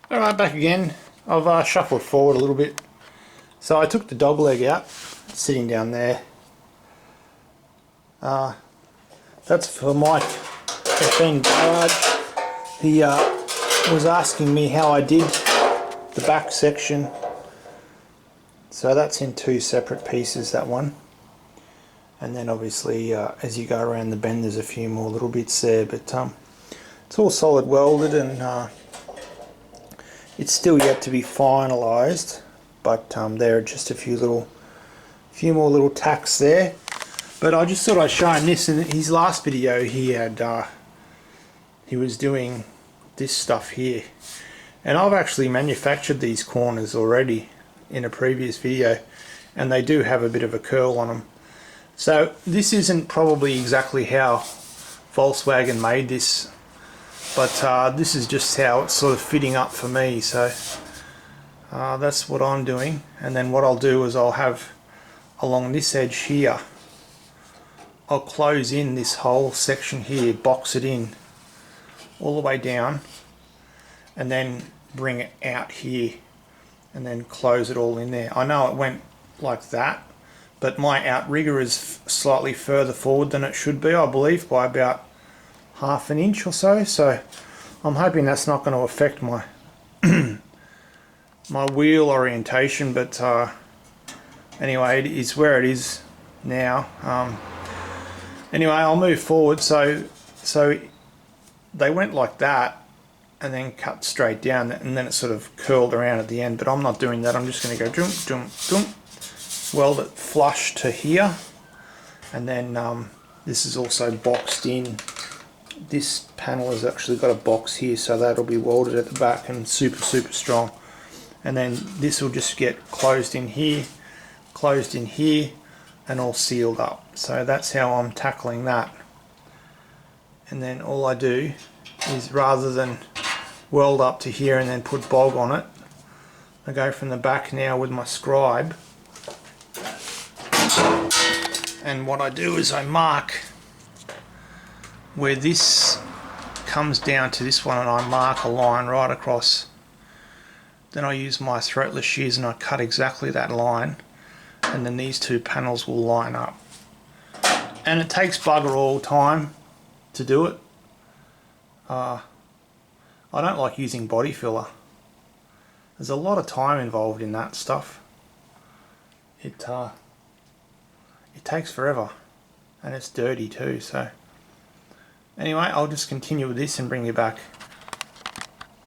Alright, back again. I've shuffled forward a little bit. So I took the dog leg out, sitting down there. That's for Mike FN Garage. He was asking me how I did the back section. So that's in two separate pieces, that one. And then obviously as you go around the bend there's a few more little bits there, but it's all solid welded and it's still yet to be finalised, but there are just a few more little tacks there. But I just thought I'd show him this. In his last video he was doing this stuff here, and I've actually manufactured these corners already in a previous video, and they do have a bit of a curl on them. So this isn't probably exactly how Volkswagen made this, but this is just how it's sort of fitting up for me. So that's what I'm doing, and then what I'll do is I'll have along this edge here, I'll close in this whole section here, box it in all the way down, and then bring it out here and then close it all in there. I know it went like that, but my outrigger is slightly further forward than it should be, I believe, by about ½ an inch or so. So I'm hoping that's not going to affect my my wheel orientation, but anyway, it is where it is now. Anyway, I'll move forward. So they went like that and then cut straight down, and then it sort of curled around at the end, but I'm not doing that. I'm just going to go jump, jump, jump, weld it flush to here, and then this is also boxed in. This panel has actually got a box here, so that'll be welded at the back and super strong. And then this will just get closed in here, and all sealed up. So that's how I'm tackling that. And then all I do is, rather than weld up to here and then put bog on it, I go from the back now with my scribe, and what I do is I mark where this comes down to this one, and I mark a line right across. Then I use my threadless shears and I cut exactly that line, and then these two panels will line up. And it takes bugger all time to do it. I don't like using body filler. There's a lot of time involved in that stuff. It takes forever, and it's dirty too. So anyway, I'll just continue with this and bring you back.